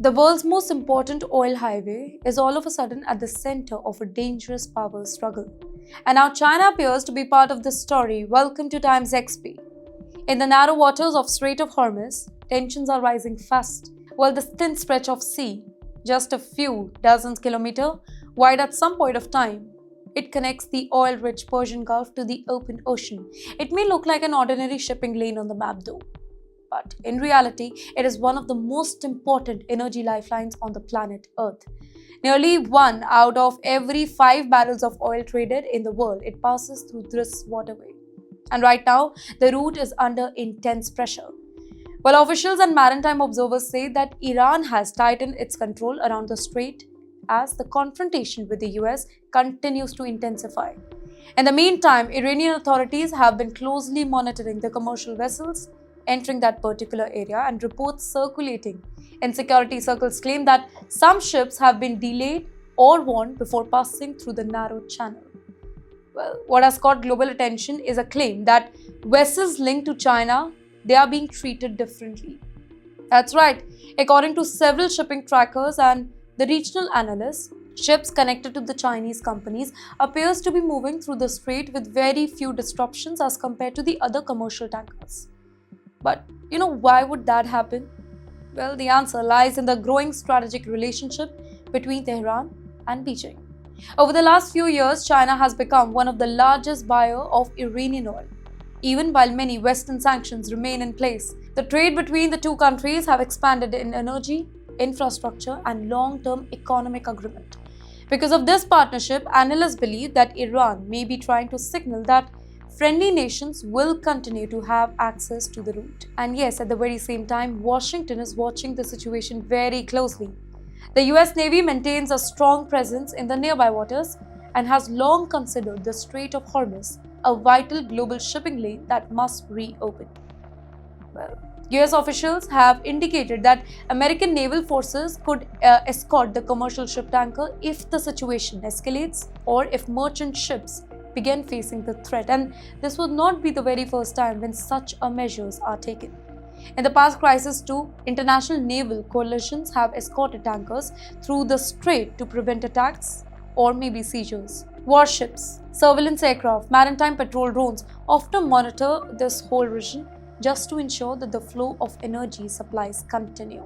The world's most important oil highway is all of a sudden at the center of a dangerous power struggle. And now China appears to be part of this story. Welcome to Times XP. In the narrow waters of Strait of Hormuz, tensions are rising fast, while the thin stretch of sea, just a few dozens kilometers wide at some point of time, it connects the oil-rich Persian Gulf to the open ocean. It may look like an ordinary shipping lane on the map though. But in reality, it is one of the most important energy lifelines on the planet Earth. Nearly 1 out of every 5 barrels of oil traded in the world, it passes through this waterway. And right now, the route is under intense pressure. While officials and maritime observers say that Iran has tightened its control around the strait as the confrontation with the US continues to intensify. In the meantime, Iranian authorities have been closely monitoring the commercial vessels entering that particular area, and reports circulating in security circles claim that some ships have been delayed or warned before passing through the narrow channel. Well, what has caught global attention is a claim that vessels linked to China, they are being treated differently. That's right. According to several shipping trackers and the regional analysts, ships connected to the Chinese companies appears to be moving through the strait with very few disruptions as compared to the other commercial tankers. But why would that happen? Well, the answer lies in the growing strategic relationship between Tehran and Beijing. Over the last few years, China has become one of the largest buyers of Iranian oil. Even while many Western sanctions remain in place, the trade between the two countries have expanded in energy, infrastructure, and long-term economic agreement. Because of this partnership, analysts believe that Iran may be trying to signal that friendly nations will continue to have access to the route. And yes, at the very same time, Washington is watching the situation very closely. The US Navy maintains a strong presence in the nearby waters and has long considered the Strait of Hormuz a vital global shipping lane that must reopen. Well, US officials have indicated that American naval forces could escort the commercial ship tanker if the situation escalates or if merchant ships begin facing the threat, and this would not be the very first time when such measures are taken. In the past crisis too, international naval coalitions have escorted tankers through the strait to prevent attacks or maybe seizures. Warships, surveillance aircraft, maritime patrol drones often monitor this whole region just to ensure that the flow of energy supplies continue.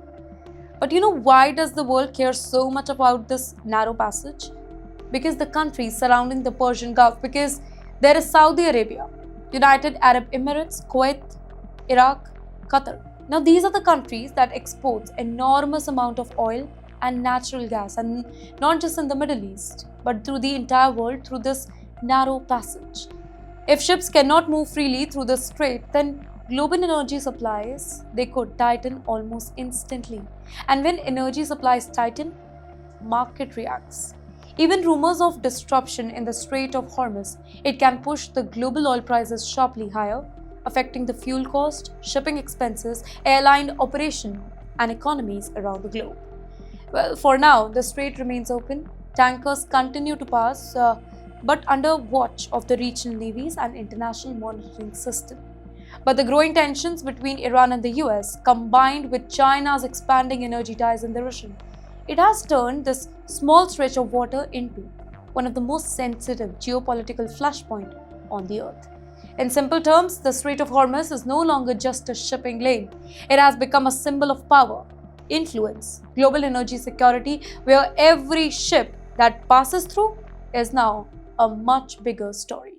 But why does the world care so much about this narrow passage? Because the countries surrounding the Persian Gulf, because there is Saudi Arabia, United Arab Emirates, Kuwait, Iraq, Qatar. Now these are the countries that export enormous amount of oil and natural gas, and not just in the Middle East, but through the entire world through this narrow passage. If ships cannot move freely through the strait, then global energy supplies, they could tighten almost instantly. And when energy supplies tighten, market reacts. Even rumors of disruption in the Strait of Hormuz, it can push the global oil prices sharply higher, affecting the fuel cost, shipping expenses, airline operation, and economies around the globe. Well, for now, the strait remains open. Tankers continue to pass, but under watch of the regional navies and international monitoring system. But the growing tensions between Iran and the US, combined with China's expanding energy ties in the region, it has turned this small stretch of water into one of the most sensitive geopolitical flashpoints on the earth. In simple terms, the Strait of Hormuz is no longer just a shipping lane. It has become a symbol of power, influence, global energy security, where every ship that passes through is now a much bigger story.